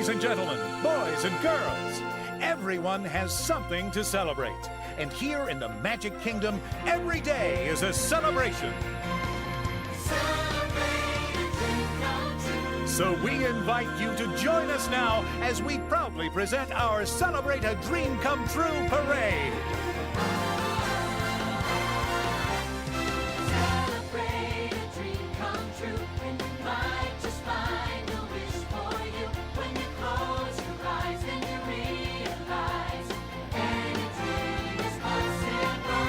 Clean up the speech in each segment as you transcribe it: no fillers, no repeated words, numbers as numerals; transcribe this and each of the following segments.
Ladies and gentlemen, boys and girls, everyone has something to celebrate. And here in the Magic Kingdom, every day is a celebration. So we invite you to join us now as we proudly present our Celebrate a Dream Come True parade. Celebrate a dream come true, and you might just find a wish for you. When you close your eyes, then you realize any dream is possible.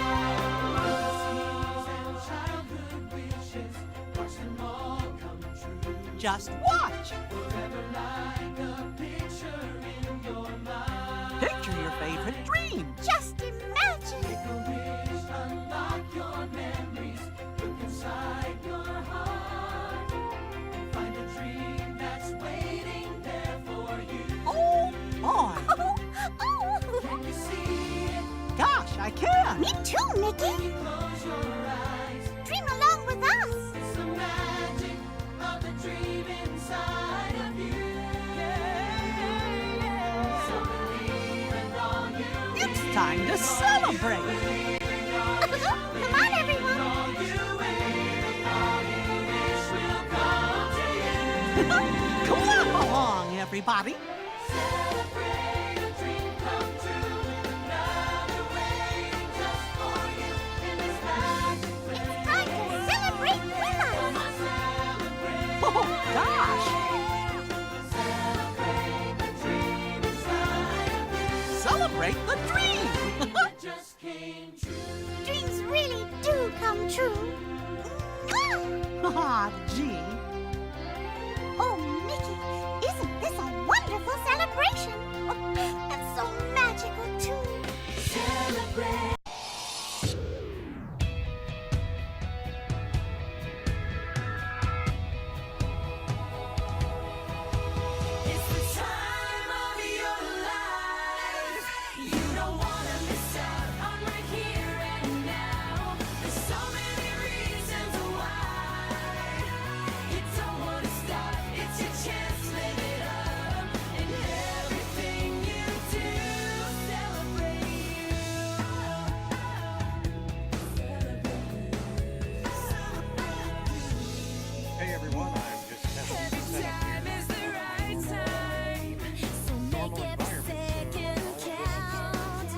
And childhood wishes, watch them all come true. Just watch! Forever like a picture in your mind. Picture your favorite dream. Just imagine! Make a wish, unlock your memories. Look inside your heart. Find a dream that's waiting there for you. Oh, boy. Can you see it? Gosh, I can. Me too, When Mickey! you close your eyes. Dream along with us! It's the magic of the dream inside of you. So believe in all you It's time to celebrate. Come on, everyone! all you believe in all you wish will come to you. Clap along, everybody. Celebrate a dream come true. Another waiting just for you in this magic place. Time to celebrate with us! Come on, celebrate. Oh, gosh. Celebrate the dream inside of you. Celebrate the dream. That just came true. Dreams really do come true! Ah, gee. Oh, Mickey, isn't this a wonderful celebration? And so magical, too! Celebrate. It's the time of your life. You don't wanna miss out on right here and now. There's so many reasons why. You don't wanna stop. It's your chance, live it up. And everything you do, celebrate you. Hey everyone, I'm just having Every set up time is the right time. So normal make every environment. second count.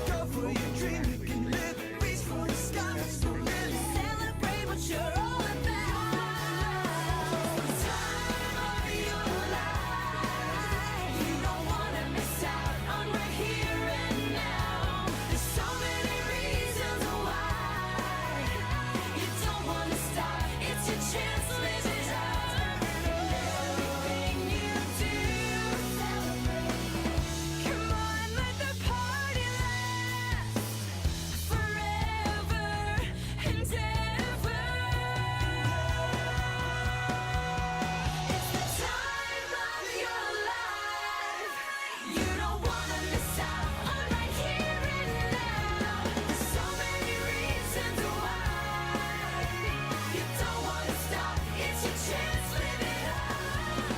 Go for your dream, you can live, reach for the stars. So really celebrate what you're all about. The time of your life. You don't wanna miss out on right here and now. There's so many reasons why. You don't wanna stop. It's your chance, live it up. Everything you do, celebrate. Come on, let the party last forever and ever. It's the time of your life. You don't wanna miss out on right here and now. There's so many reasons why. You don't wanna stop. It's your chance, live it up.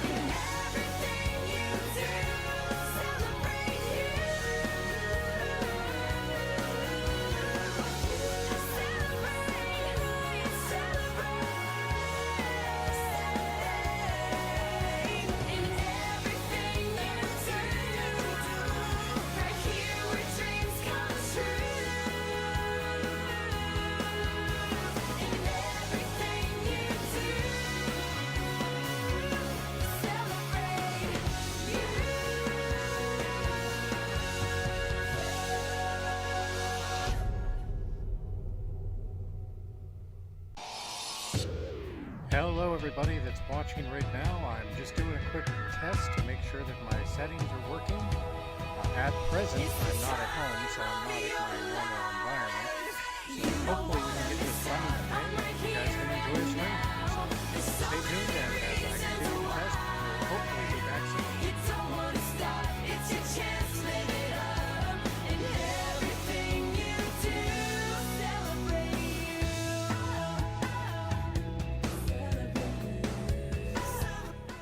In everything you do, celebrate you. Celebrate. In everything you do, right here where dreams come true. In everything you do, celebrate you. Hello everybody that's watching right now. I'm just doing a quick test to make sure that my settings are working. At present, I'm not at home, so I'm not at my normal environment. So hopefully we can get this running today and you guys can enjoy streaming. So stay tuned and as I continue the test, we'll hopefully be back soon. You don't wanna stop. It's your chance, live it up. In everything you do, celebrate you. Celebrate.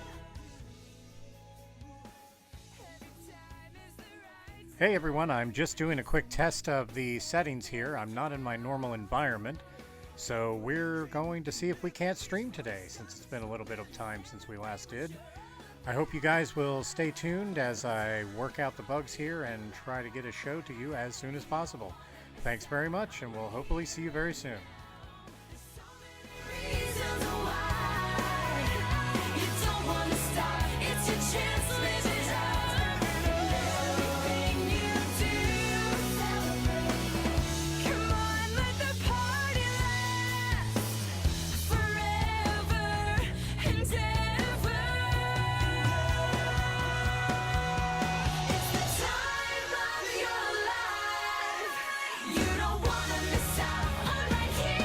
Hey everyone, I'm just doing a quick test of the settings here. I'm not in my normal environment, so we're going to see if we can't stream today since it's been a little bit of time since we last did. I hope you guys will stay tuned as I work out the bugs here and try to get a show to you as soon as possible. Thanks very much, and we'll hopefully see you very soon. Reasons why you don't wanna stop. It's your chance to live it up. Everything you do, come on, let the party last forever and ever. It's the time of your life. You don't wanna miss out on right here.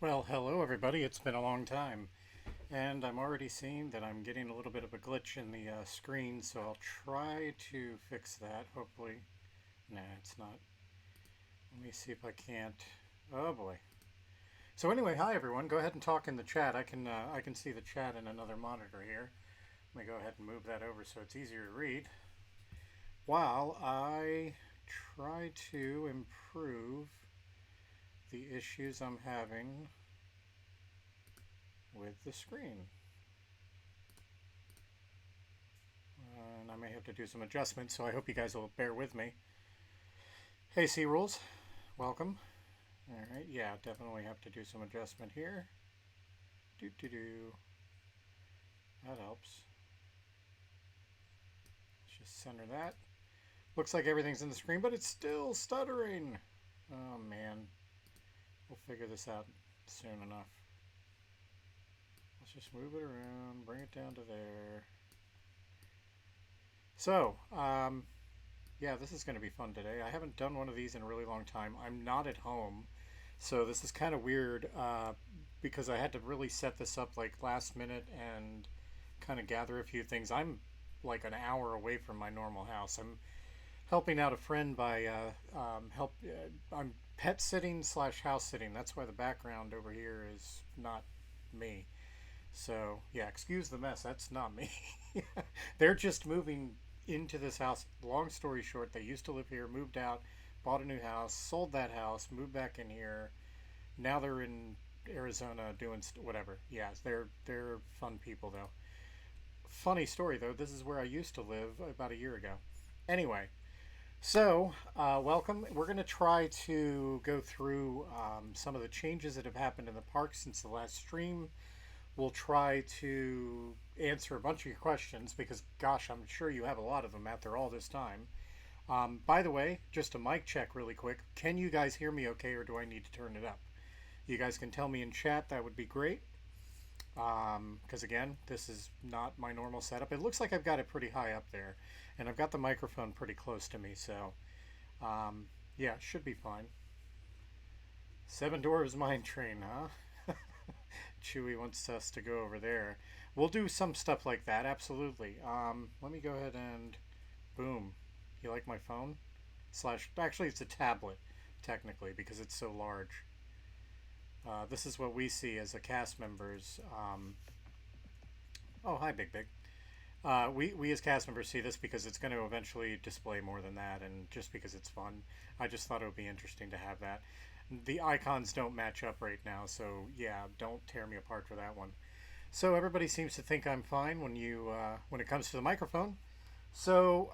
Well, hello everybody. It's been a long time, and I'm already seeing that I'm getting a little bit of a glitch in the screen, so I'll try to fix that. Hopefully, nah, it's not. Let me see if I can't. Oh boy. So anyway, hi everyone. Go ahead and talk in the chat. I can see the chat in another monitor here. Let me go ahead and move that over so it's easier to read. While I try to improve the issues I'm having with the screen. And I may have to do some adjustments, so I hope you guys will bear with me. Hey, C Rules, welcome. Alright, yeah, definitely have to do some adjustment here. That helps. Let's just center that. Looks like everything's in the screen, but it's still stuttering. Oh man. We'll figure this out soon enough. Let's just move it around, bring it down to there. So, yeah, this is going to be fun today. I haven't done one of these in a really long time. I'm not at home, so this is kind of weird because I had to really set this up like last minute and kind of gather a few things. I'm like an hour away from my normal house. I'm helping out a friend by I'm pet sitting / house sitting. That's why the background over here is not me. So yeah, excuse the mess. That's not me. They're just moving into this house. Long story short, they used to live here, moved out, bought a new house, sold that house, moved back in here. Now they're in Arizona doing whatever. Yeah, they're fun people though. Funny story though. This is where I used to live about a year ago. Anyway. So, welcome. We're going to try to go through some of the changes that have happened in the park since the last stream. We'll try to answer a bunch of your questions because, gosh, I'm sure you have a lot of them after all this time. By the way, just a mic check really quick. Can you guys hear me okay, or do I need to turn it up? You guys can tell me in chat. That would be great. Because again, this is not my normal setup. It looks like I've got it pretty high up there, and I've got the microphone pretty close to me, so yeah, it should be fine. Seven Dwarves Mine Train, huh? Chewy wants us to go over there. We'll do some stuff like that, absolutely. Let me go ahead and boom. You like my phone? Actually, it's a tablet, technically, because it's so large. This is what we see as the cast members. Oh, hi, Big Big. We as cast members see this because it's going to eventually display more than that, and just because it's fun. I just thought it would be interesting to have that. The icons don't match up right now, so yeah, don't tear me apart for that one. So everybody seems to think I'm fine when it comes to the microphone. So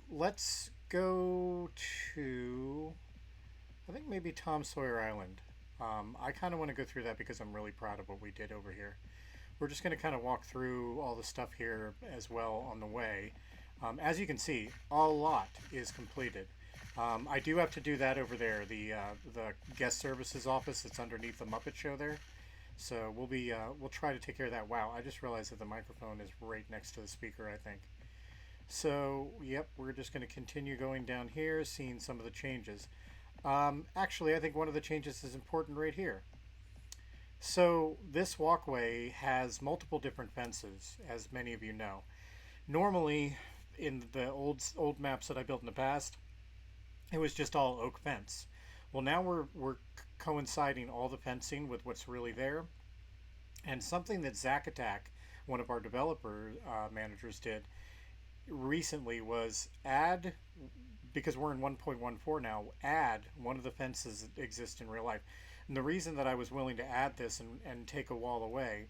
let's go to, I think maybe Tom Sawyer Island. I kind of want to go through that because I'm really proud of what we did over here. We're just going to kind of walk through all the stuff here as well on the way. As you can see, a lot is completed. I do have to do that over there, the guest services office that's underneath the Muppet Show there. So we'll try to take care of that. Wow, I just realized that the microphone is right next to the speaker, I think. So, yep, we're just going to continue going down here, seeing some of the changes. Actually, I think one of the changes is important right here. So this walkway has multiple different fences, as many of you know. Normally, in the old maps that I built in the past, it was just all oak fence. Well, now we're coinciding all the fencing with what's really there. And something that Zack Attack, one of our developer managers, did recently was add, because we're in 1.14 now, add one of the fences that exist in real life. And the reason that I was willing to add this and take a wall away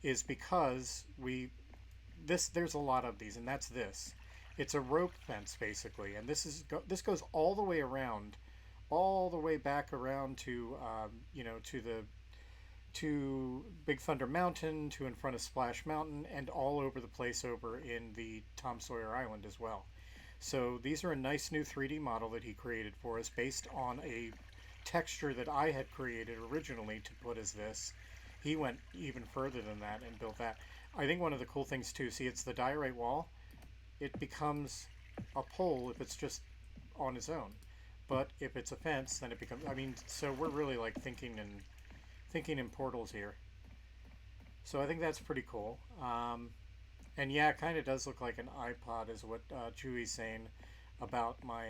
is because there's a lot of these, and that's this. It's a rope fence basically, and this goes all the way around, all the way back around to to Big Thunder Mountain, to in front of Splash Mountain, and all over the place over in the Tom Sawyer Island as well. So these are a nice new 3D model that he created for us based on a texture that I had created originally to put as this. He went even further than that and built that. I think one of the cool things too, see, it's the diorite wall. It becomes a pole if it's just on its own. But if it's a fence, then it becomes, I mean, so we're really like thinking thinking in portals here. So I think that's pretty cool. And yeah, it kind of does look like an iPod, is what Chewy's saying about my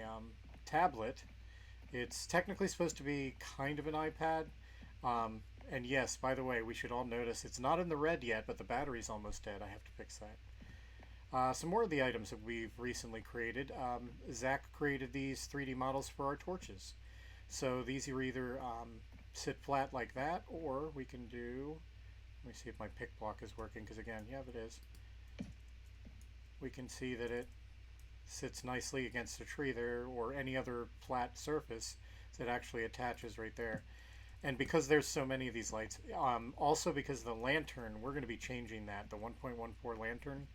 tablet. It's technically supposed to be kind of an iPad. And yes, by the way, we should all notice it's not in the red yet, but the battery's almost dead. I have to fix that. Some more of the items that we've recently created. Zach created these 3D models for our torches. So these are either sit flat like that, or we can do... Let me see if my pick block is working, because again, yeah, it is. We can see that it sits nicely against a tree there, or any other flat surface that actually attaches right there. And because there's so many of these lights, also because of the lantern, we're going to be changing that, the 1.14 lantern.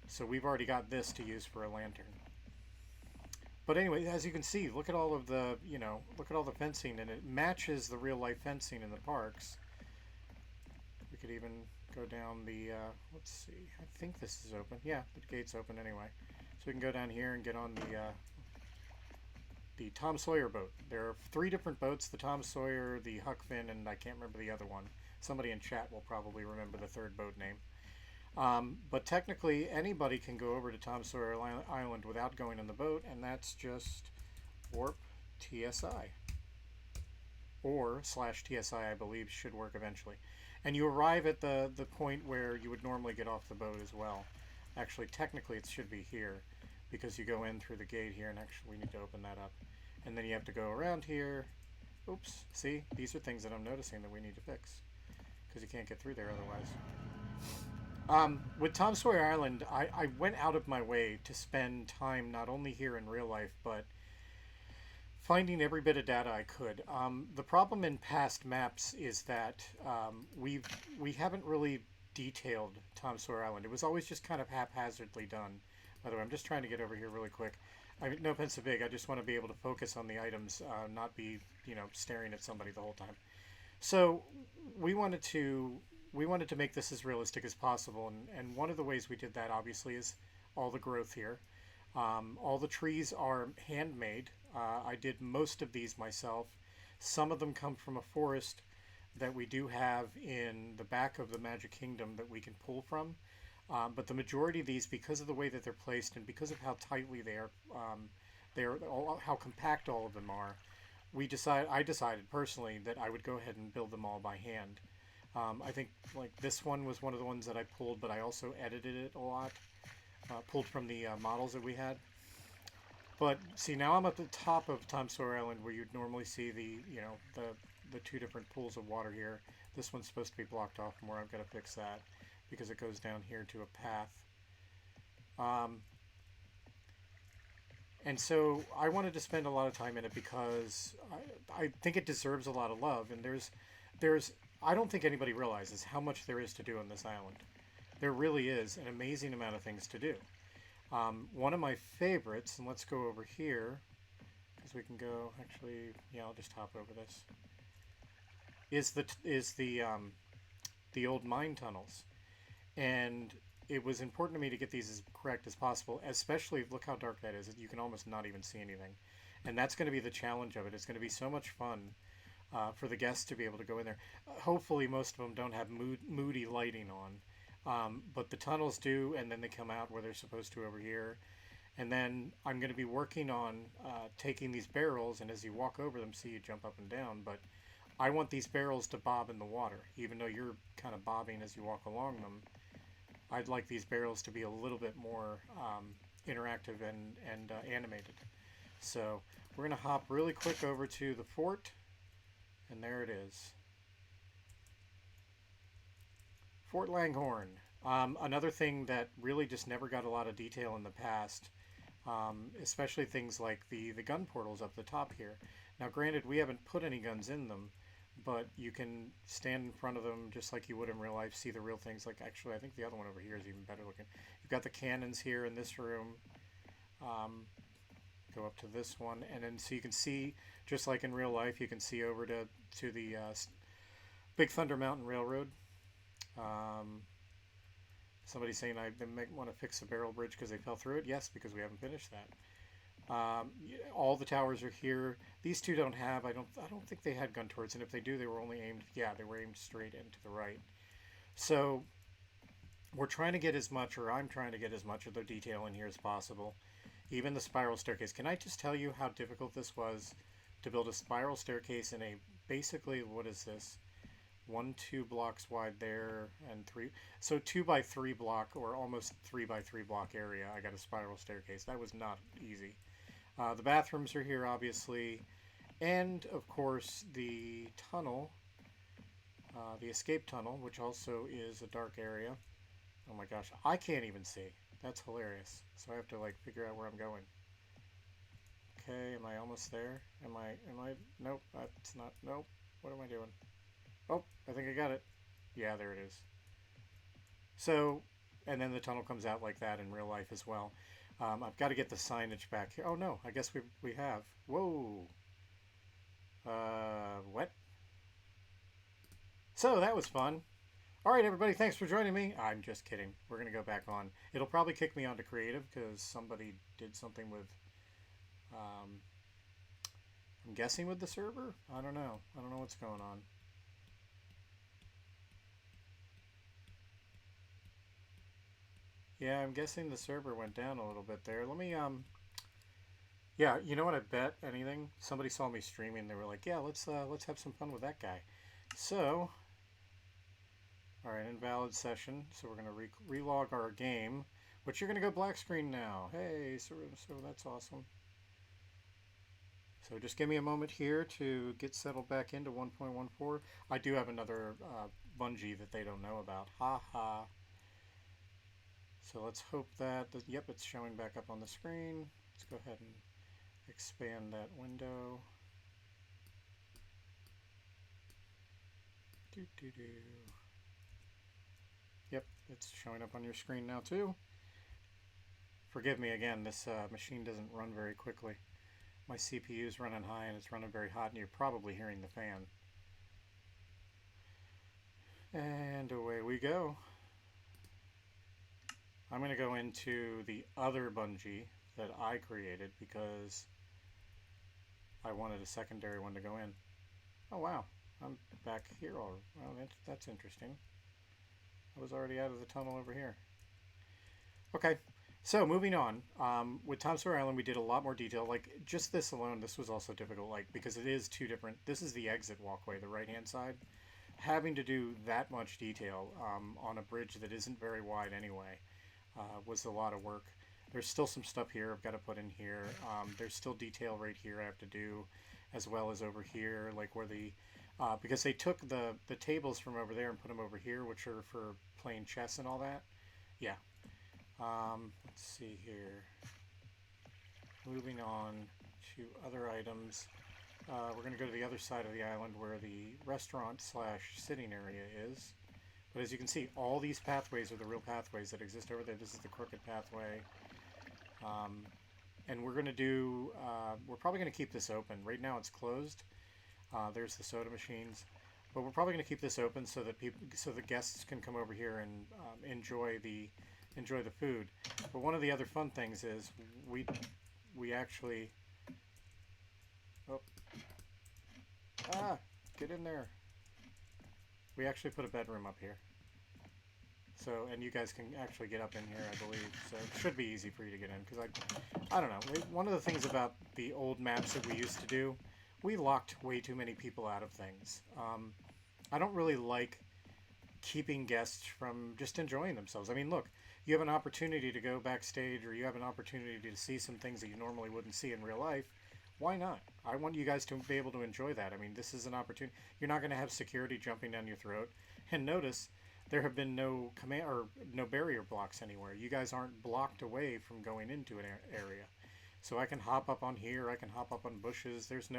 So we've already got this to use for a lantern. But anyway, as you can see, look at all of the, look at all the fencing, and it matches the real life fencing in the parks. We could even go down the, let's see, I think this is open. Yeah, the gate's open anyway. So we can go down here and get on the Tom Sawyer boat. There are 3 different boats, the Tom Sawyer, the Huck Finn, and I can't remember the other one. Somebody in chat will probably remember the 3rd boat name. But technically, anybody can go over to Tom Sawyer Island without going on the boat, and that's just warp TSI. Or /TSI, I believe, should work eventually. And you arrive at the point where you would normally get off the boat as well. Actually, technically, it should be here, because you go in through the gate here, and actually we need to open that up. And then you have to go around here. Oops, see? These are things that I'm noticing that we need to fix, because you can't get through there otherwise. With Tom Sawyer Island, I went out of my way to spend time not only here in real life, but finding every bit of data I could. The problem in past maps is that we haven't really detailed Tom Sawyer Island. It was always just kind of haphazardly done. By the way, I'm just trying to get over here really quick. No offense to Big, I just want to be able to focus on the items, not be, staring at somebody the whole time. So we wanted to make this as realistic as possible, and one of the ways we did that, obviously, is all the growth here. All the trees are handmade. I did most of these myself. Some of them come from a forest that we do have in the back of the Magic Kingdom that we can pull from. But the majority of these, because of the way that they're placed and because of how tightly they are how compact all of them are, I decided personally that I would go ahead and build them all by hand. I think like this one was one of the ones that I pulled, but I also edited it a lot. Pulled from the models that we had. But see, now I'm at the top of Tom Sawyer Island, where you'd normally see the 2 different pools of water here. This one's supposed to be blocked off more. I've got to fix that because it goes down here to a path. And so I wanted to spend a lot of time in it because I think it deserves a lot of love. And I don't think anybody realizes how much there is to do on this island. There really is an amazing amount of things to do. One of my favorites, and let's go over here, because we can go, actually, yeah, I'll just hop over this, is the old mine tunnels. And it was important to me to get these as correct as possible, especially, look how dark that is, you can almost not even see anything. And that's going to be the challenge of it. It's going to be so much fun for the guests to be able to go in there. Hopefully most of them don't have moody lighting on. But the tunnels do, and then they come out where they're supposed to over here. And then I'm going to be working on taking these barrels, and as you walk over them, see you jump up and down, but I want these barrels to bob in the water. Even though you're kind of bobbing as you walk along them, I'd like these barrels to be a little bit more interactive and animated. So we're going to hop really quick over to the fort, and there it is. Fort Langhorne. Another thing that really just never got a lot of detail in the past, especially things like the gun portals up the top here. Now granted, we haven't put any guns in them, but you can stand in front of them just like you would in real life, see the real things. Like, actually, I think the other one over here is even better looking. You've got the cannons here in this room. Go up to this one, and then so you can see, just like in real life, you can see over to the Big Thunder Mountain Railroad. Somebody's saying they might want to fix the barrel bridge because they fell through it. Yes, because we haven't finished that. All the towers are here. These two don't have. I don't think they had gun turrets, and if they do, they were only aimed. Yeah, they were aimed straight into the right. So we're trying to get as much, or I'm trying to get as much of the detail in here as possible. Even the spiral staircase. Can I just tell you how difficult this was to build a spiral staircase in a basically, what is this? 2 blocks wide there and 3. So 2 by 3 block, or almost 3 by 3 block area. I got a spiral staircase. That was not easy. The bathrooms are here, obviously. And, of course, the tunnel, the escape tunnel, which also is a dark area. Oh my gosh, I can't even see. That's hilarious. So I have to, like, figure out where I'm going. Okay, am I almost there? Am I, nope, that's not, nope. What am I doing? Oh, I think I got it. Yeah, there it is. So, and then the tunnel comes out like that in real life as well. I've got to get the signage back here. Oh no, I guess we have. Whoa. What? So that was fun. All right, everybody, thanks for joining me. I'm just kidding. We're going to go back on. It'll probably kick me onto creative because somebody did something with, I'm guessing with the server? I don't know. I don't know what's going on. Yeah, I'm guessing the server went down a little bit there. Let me, yeah, you know what I bet? Anything? Somebody saw me streaming. They were like, yeah, let's have some fun with that guy. So, all right, invalid session. So we're going to relog our game, which you're going to go black screen now. Hey, so that's awesome. So just give me a moment here to get settled back into 1.14. I do have another bungee that they don't know about. Ha ha. So let's hope that, yep, it's showing back up on the screen. Let's go ahead and expand that window. Yep, it's showing up on your screen now too. Forgive me again, this machine doesn't run very quickly. My CPU is running high and it's running very hot, and you're probably hearing the fan. And away we go. I'm going to go into the other bungee that I created because I wanted a secondary one to go in. Oh wow, I'm back here already. Well, that's interesting. I was already out of the tunnel over here. Okay, so moving on. With Sawyer Island, we did a lot more detail. Like, just this alone, this was also difficult, like, because it is two different. This is the exit walkway, the right-hand side. Having to do that much detail on a bridge that isn't very wide anyway was a lot of work. There's still some stuff here I've got to put in here. There's still detail right here I have to do, as well as over here, like where the because they took the tables from over there and put them over here, which are for playing chess and all that. Yeah. Let's see here. Moving on to other items. We're going to go to the other side of the island where the restaurant / sitting area is. But as you can see, all these pathways are the real pathways that exist over there. This is the crooked pathway. And we're going to do, we're probably going to keep this open. Right now it's closed. There's the soda machines. But we're probably going to keep this open so that the guests can come over here and enjoy the food. But one of the other fun things is we actually, get in there. We actually put a bedroom up here. So, and you guys can actually get up in here, I believe. So it should be easy for you to get in, because I don't know. One of the things about the old maps that we used to do, we locked way too many people out of things. I don't really like keeping guests from just enjoying themselves. I mean, look, you have an opportunity to go backstage, or you have an opportunity to see some things that you normally wouldn't see in real life. Why not? I want you guys to be able to enjoy that. I mean, this is an opportunity. You're not going to have security jumping down your throat. And notice, there have been no no barrier blocks anywhere. You guys aren't blocked away from going into an area. So I can hop up on here. I can hop up on bushes. There's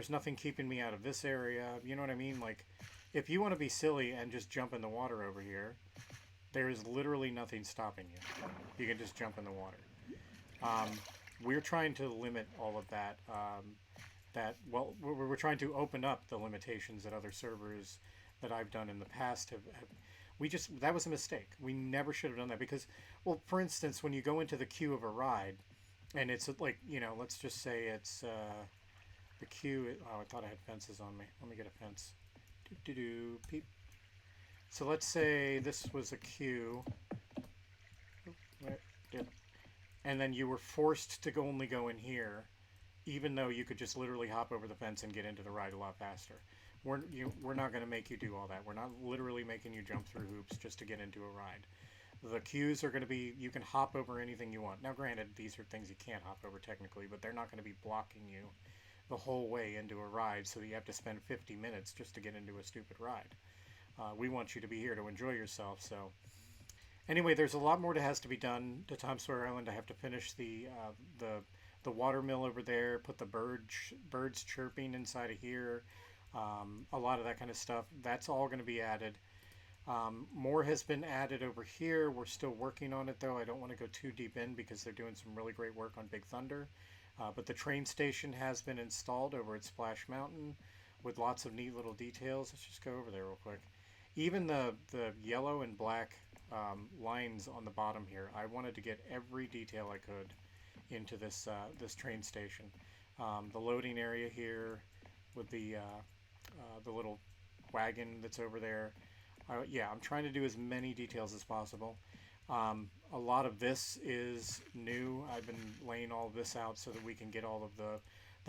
nothing keeping me out of this area. You know what I mean? Like, if you want to be silly and just jump in the water over here, there is literally nothing stopping you. You can just jump in the water. We're trying to limit all of that. Well, we're trying to open up the limitations that other servers that I've done in the past have. That was a mistake. We never should have done that because, well, for instance, when you go into the queue of a ride, And it's like, let's just say it's the queue. Oh, I thought I had fences on me. Let me get a fence. Peep. So let's say this was a queue. And then you were forced to only go in here, even though you could just literally hop over the fence and get into the ride a lot faster. We're not going to make you do all that. We're not literally making you jump through hoops just to get into a ride. The queues are going to be, you can hop over anything you want. Now, granted, these are things you can't hop over technically, but they're not going to be blocking you the whole way into a ride so that you have to spend 50 minutes just to get into a stupid ride. We want you to be here to enjoy yourself. So anyway, there's a lot more that has to be done to Tom Sawyer Island. I have to finish the water mill over there, put the birds chirping inside of here, a lot of that kind of stuff. That's all going to be added. More has been added over here. We're still working on it, though. I don't want to go too deep in because they're doing some really great work on Big Thunder. But the train station has been installed over at Splash Mountain with lots of neat little details. Let's just go over there real quick. Even the yellow and black lines on the bottom here, I wanted to get every detail I could into this train station. The loading area here with the little wagon that's over there. Yeah, I'm trying to do as many details as possible. A lot of this is new. I've been laying all of this out so that we can get all of the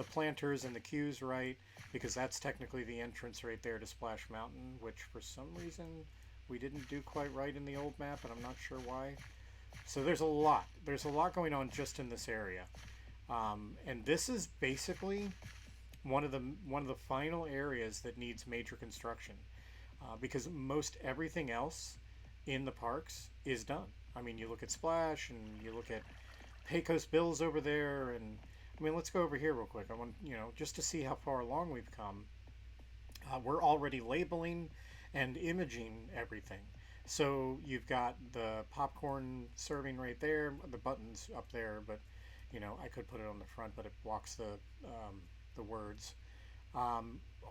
planters and the queues right, because that's technically the entrance right there to Splash Mountain, which for some reason we didn't do quite right in the old map, and I'm not sure why. So there's a lot going on just in this area. And this is basically one of the final areas that needs major construction. Because most everything else in the parks is done. I mean, you look at Splash and you look at Pecos Bill's over there, and I mean, let's go over here real quick. I want, just to see how far along we've come. We're already labeling and imaging everything. So you've got the popcorn serving right there, the buttons up there, but I could put it on the front, but it blocks the words.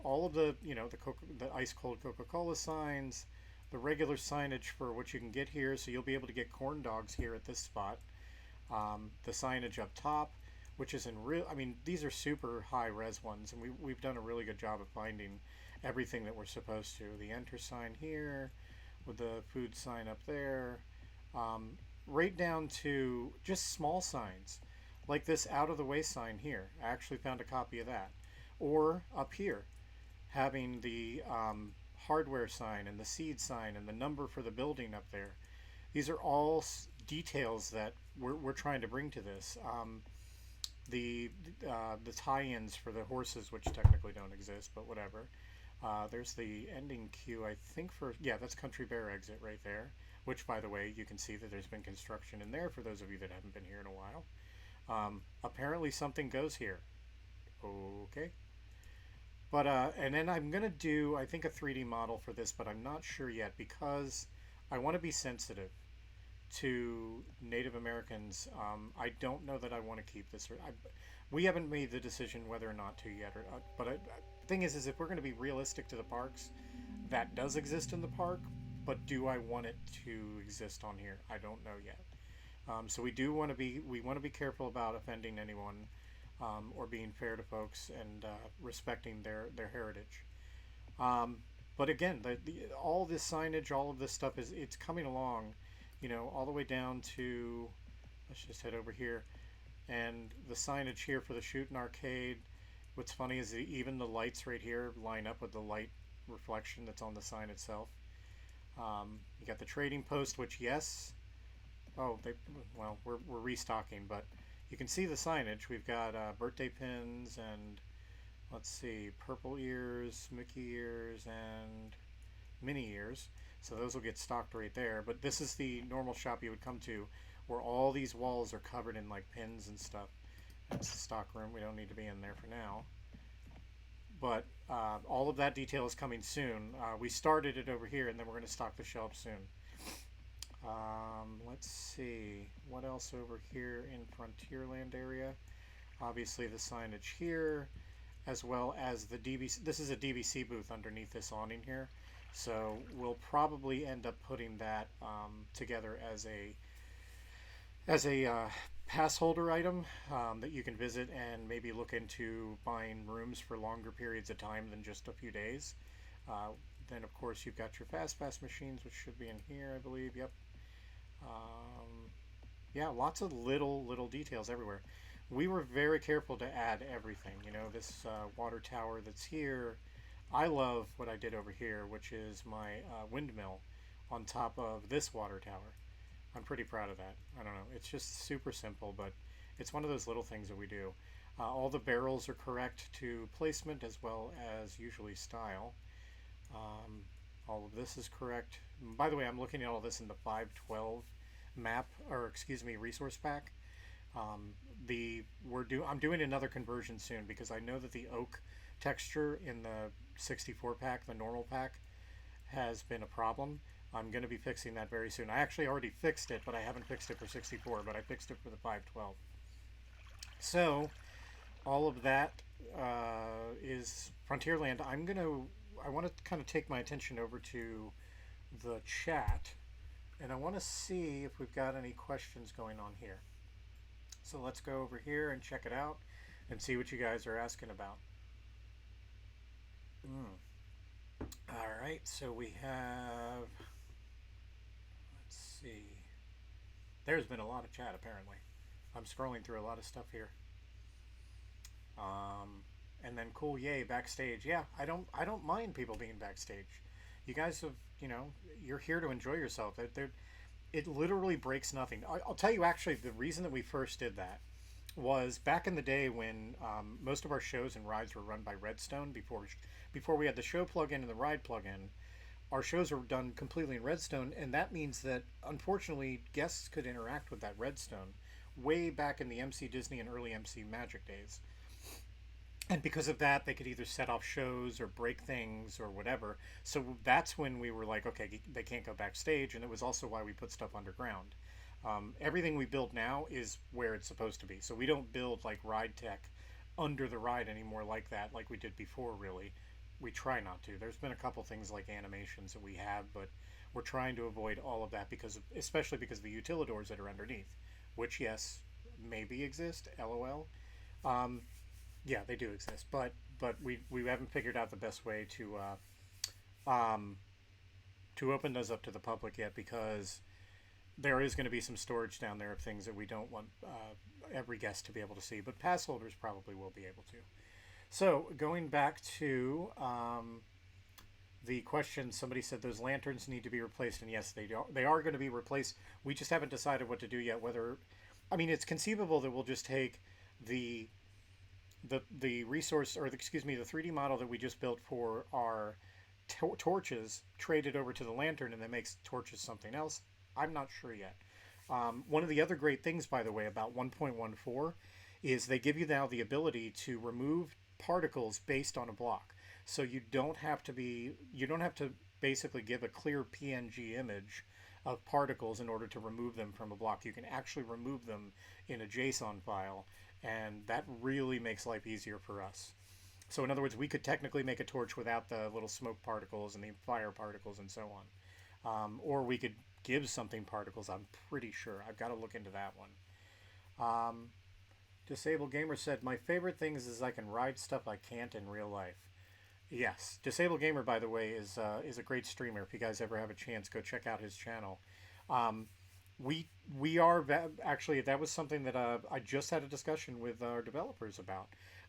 All of the the ice cold Coca-Cola signs, the regular signage for what you can get here, so you'll be able to get corn dogs here at this spot. The signage up top, which is in real, I mean, these are super high res ones, and we've done a really good job of finding everything that we're supposed to. The enter sign here with the food sign up there, right down to just small signs like this out of the way sign here. I actually found a copy of that. Or up here, having the hardware sign and the seed sign and the number for the building up there. These are all details that we're trying to bring to this. The tie-ins for the horses, which technically don't exist, but whatever. There's the ending queue, I think, that's Country Bear exit right there, which, by the way, you can see that there's been construction in there for those of you that haven't been here in a while. Apparently something goes here. Okay. But, and then I'm going to do, I think, a 3D model for this, but I'm not sure yet because I want to be sensitive to Native Americans. I don't know that I want to keep this. We haven't made the decision whether or not to yet. But the thing is if we're going to be realistic to the parks, that does exist in the park, but do I want it to exist on here? I don't know yet. So we want to be careful about offending anyone. Or being fair to folks and respecting their heritage. But again, all this signage, all of this stuff it's coming along, all the way down to, let's just head over here, and the signage here for the Shootin' Arcade. What's funny is even the lights right here line up with the light reflection that's on the sign itself. You got the trading post, which we're restocking, but you can see the signage. We've got birthday pins and, let's see, purple ears, Mickey ears, and Minnie ears. So those will get stocked right there. But this is the normal shop you would come to where all these walls are covered in like pins and stuff. That's the stock room. We don't need to be in there for now. But all of that detail is coming soon. We started it over here, and then we're going to stock the shelves soon. Let's see what else over here in Frontierland area. Obviously the signage here, as well as the DVC. This is a DVC booth underneath this awning here, so we'll probably end up putting that together as a pass holder item that you can visit and maybe look into buying rooms for longer periods of time than just a few days. Uh, then, of course, you've got your fast pass machines, which should be in here, I believe. Yep. Yeah, lots of little details everywhere. We were very careful to add everything. You know, this water tower that's here. I love what I did over here, which is my windmill on top of this water tower. I'm pretty proud of that. I don't know. It's just super simple, but it's one of those little things that we do. All the barrels are correct to placement as well as usually style. All of this is correct. By the way, I'm looking at all this in the 512 map, or excuse me, resource pack. I'm doing another conversion soon because I know that the oak texture in the 64 pack, the normal pack, has been a problem. I'm going to be fixing that very soon. I actually already fixed it, but I haven't fixed it for 64, but I fixed it for the 512. So, all of that is Frontierland. I want to kind of take my attention over to the chat, and I want to see if we've got any questions going on here. So let's go over here and check it out and see what you guys are asking about. All right, so we have, let's see. There's been a lot of chat apparently. I'm scrolling through a lot of stuff here. And then cool, yay, backstage. Yeah, I don't mind people being backstage. You guys have, you know, you're here to enjoy yourself. It literally breaks nothing. I'll tell you, actually, the reason that we first did that was back in the day when most of our shows and rides were run by Redstone before we had the show plugin and the ride plugin. Our shows were done completely in Redstone, and that means that unfortunately guests could interact with that Redstone way back in the MC Disney and early MC Magic days. And because of that, they could either set off shows or break things or whatever. So that's when we were like, okay, they can't go backstage. And it was also why we put stuff underground. Everything we build now is where it's supposed to be. So we don't build like ride tech under the ride anymore like that, like we did before, really. We try not to. There's been a couple things like animations that we have, but we're trying to avoid all of that especially because of the utilidors that are underneath, which, yes, maybe exist, LOL. Yeah, they do exist, but we haven't figured out the best way to open those up to the public yet, because there is going to be some storage down there of things that we don't want every guest to be able to see, but pass holders probably will be able to. So going back to the question, somebody said those lanterns need to be replaced, and yes, they are going to be replaced. We just haven't decided what to do yet. It's conceivable that we'll just take the resource, or the 3D model that we just built for our torches, trade it over to the lantern, and then makes torches something else. I'm not sure yet. One of the other great things, by the way, about 1.14 is they give you now the ability to remove particles based on a block. So you don't have to basically give a clear PNG image of particles in order to remove them from a block. You can actually remove them in a JSON file, and that really makes life easier for us. So in other words, we could technically make a torch without the little smoke particles and the fire particles and so on. Or we could give something particles, I'm pretty sure. I've got to look into that one. Disabled Gamer said, my favorite things is I can ride stuff I can't in real life. Yes, Disabled Gamer, by the way, is a great streamer. If you guys ever have a chance, go check out his channel. We are actually, that was something that I just had a discussion with our developers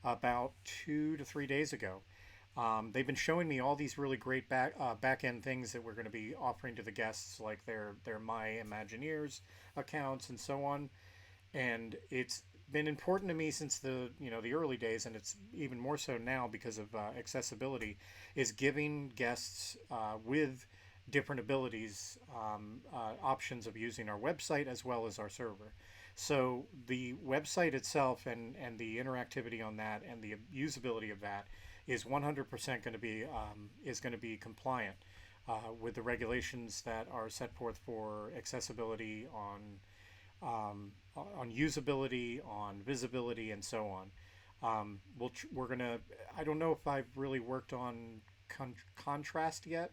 about 2 to 3 days ago. They've been showing me all these really great back end things that we're going to be offering to the guests, like their My Imagineers accounts and so on. And it's been important to me since the early days, and it's even more so now because of accessibility, is giving guests with different abilities options of using our website as well as our server. So the website itself and the interactivity on that and the usability of that is 100% going to be compliant with the regulations that are set forth for accessibility on usability, on visibility, and so on. We're gonna. I don't know if I've really worked on contrast yet.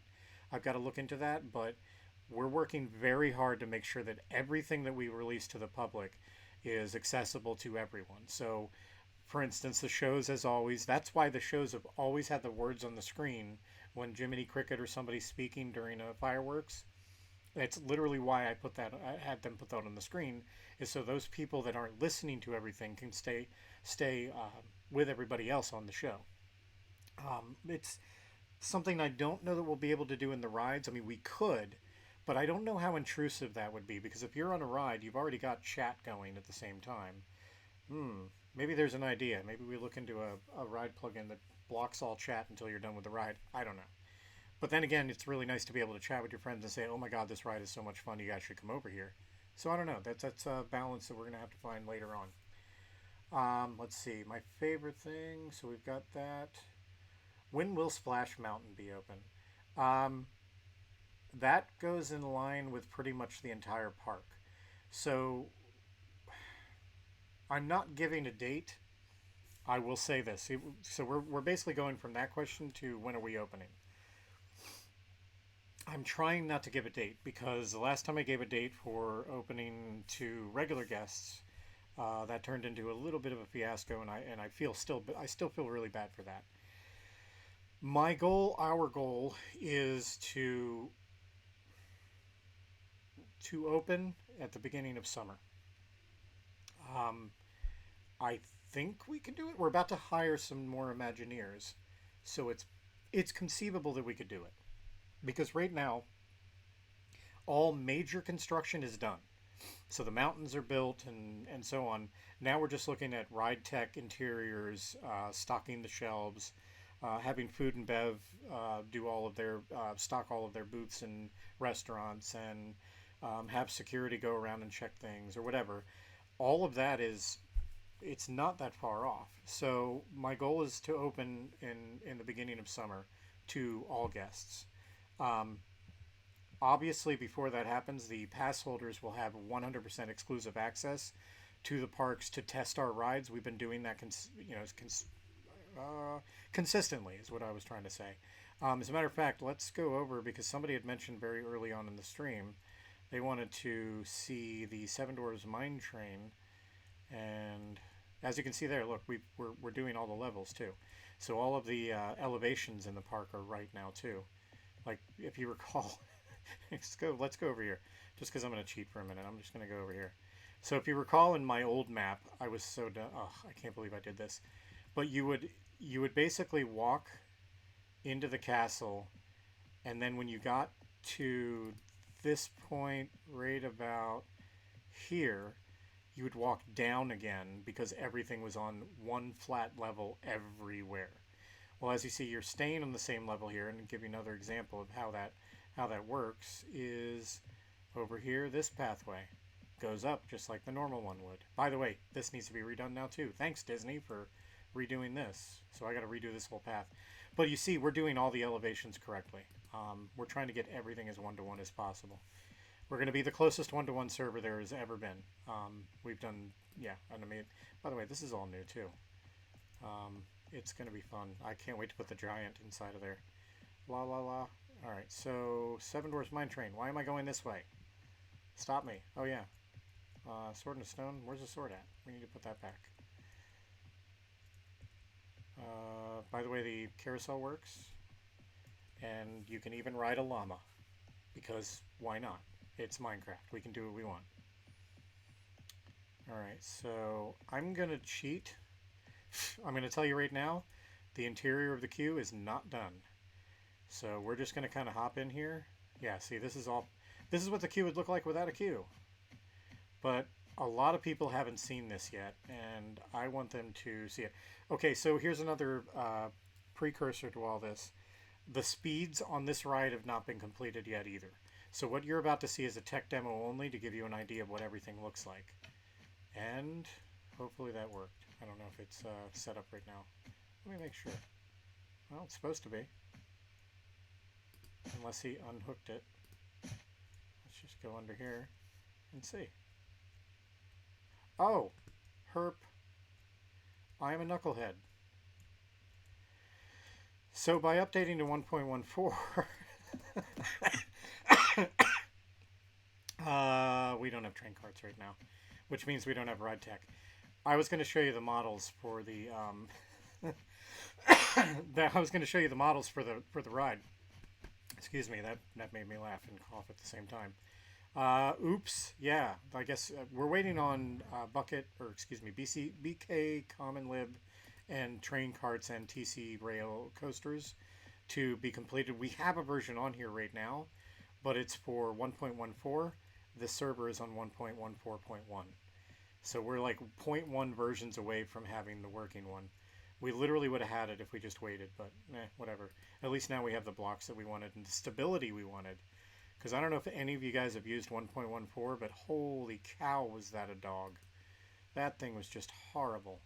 I've got to look into that, but we're working very hard to make sure that everything that we release to the public is accessible to everyone. So, for instance, the shows, as always, that's why the shows have always had the words on the screen when Jiminy Cricket or somebody's speaking during a fireworks. That's literally why I had them put that on the screen, is so those people that aren't listening to everything can stay with everybody else on the show. It's something I don't know that we'll be able to do in the rides. I mean, we could, but I don't know how intrusive that would be, because if you're on a ride, you've already got chat going at the same time. Maybe there's an idea. Maybe we look into a ride plugin that blocks all chat until you're done with the ride. I don't know. But then again, it's really nice to be able to chat with your friends and say, oh my God, this ride is so much fun, you guys should come over here. So I don't know. That's a balance that we're going to have to find later on. Let's see. My favorite thing. So we've got that. When will Splash Mountain be open? That goes in line with pretty much the entire park. So I'm not giving a date. I will say this. So we're basically going from that question to when are we opening? I'm trying not to give a date, because the last time I gave a date for opening to regular guests, that turned into a little bit of a fiasco, and I still feel really bad for that. Our goal is to open at the beginning of summer. I think we can do it. We're about to hire some more Imagineers, so it's conceivable that we could do it. Because right now, all major construction is done. So the mountains are built and so on. Now we're just looking at ride tech interiors, stocking the shelves, having food and bev do all of their, stock all of their booths and restaurants, and have security go around and check things or whatever. All of that it's not that far off. So my goal is to open in the beginning of summer to all guests. Obviously, before that happens, the pass holders will have 100% exclusive access to the parks to test our rides. We've been doing that, consistently, is what I was trying to say. As a matter of fact, let's go over, because somebody had mentioned very early on in the stream, they wanted to see the Seven Dwarfs Mine Train, and as you can see there, look, we're doing all the levels too. So all of the elevations in the park are right now too. Like, if you recall, let's go over here, just because I'm going to cheat for a minute. I'm just going to go over here. So if you recall in my old map, I was so done. Oh, I can't believe I did this. But you would basically walk into the castle, and then when you got to this point right about here, you would walk down again, because everything was on one flat level everywhere. Well, as you see, you're staying on the same level here, and to give you another example of how that works is over here. This pathway goes up just like the normal one would. By the way, this needs to be redone now too. Thanks, Disney, for redoing this. So I got to redo this whole path. But you see, we're doing all the elevations correctly. We're trying to get everything as one-to-one as possible. We're going to be the closest one-to-one server there has ever been. We've done, and I mean, by the way, this is all new too. It's going to be fun. I can't wait to put the giant inside of there. La la la. Alright, so Seven Dwarfs Mine Train. Why am I going this way? Stop me. Oh yeah. Sword and Stone. Where's the sword at? We need to put that back. By the way, the carousel works. And you can even ride a llama. Because why not? It's Minecraft. We can do what we want. Alright, so I'm going to cheat. I'm going to tell you right now, the interior of the queue is not done. So we're just going to kind of hop in here. Yeah, see, this is what the queue would look like without a queue. But a lot of people haven't seen this yet, and I want them to see it. Okay, so here's another precursor to all this. The speeds on this ride have not been completed yet either. So what you're about to see is a tech demo only to give you an idea of what everything looks like. And hopefully that worked. I don't know if it's set up right now. Let me make sure. Well, it's supposed to be. Unless he unhooked it. Let's just go under here and see. Oh! Herp. I am a knucklehead. So by updating to 1.14, we don't have train carts right now. which means we don't have ride tech. I was going to show you the models for the I was going to show you the models for the ride. Excuse me, that made me laugh and cough at the same time. Oops, yeah. I guess we're waiting on BK Common Lib and train carts and TC rail coasters to be completed. We have a version on here right now, but it's for 1.14. The server is on 1.14.1. So we're like 0.1 versions away from having the working one. We literally would have had it if we just waited, but whatever. At least now we have the blocks that we wanted and the stability we wanted. Because I don't know if any of you guys have used 1.14, but holy cow, was that a dog. That thing was just horrible.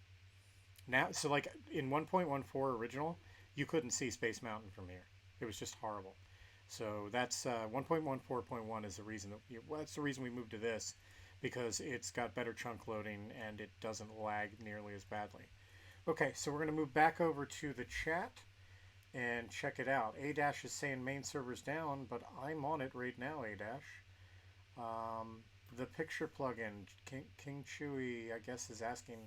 Now, so like in 1.14 original, you couldn't see Space Mountain from here. It was just horrible. So that's 1.14.1 is the reason that's the reason we moved to this, because it's got better chunk loading and it doesn't lag nearly as badly. Okay, so we're going to move back over to the chat and check it out. A-Dash is saying main server's down, but I'm on it right now, A-Dash. The picture plugin, King Chewy, I guess, is asking...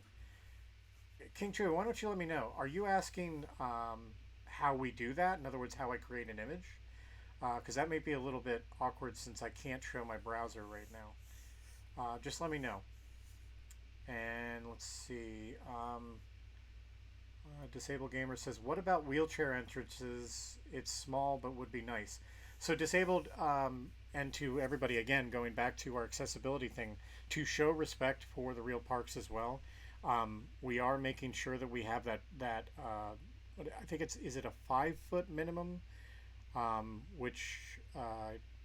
King Chewy, why don't you let me know? Are you asking how we do that? In other words, how I create an image? Because that may be a little bit awkward since I can't show my browser right now. Just let me know. And let's see... Disabled Gamer says, what about wheelchair entrances? It's small but would be nice. So disabled, and to everybody, again, going back to our accessibility thing, to show respect for the real parks as well, we are making sure that we have that I think is it a 5-foot minimum? Which,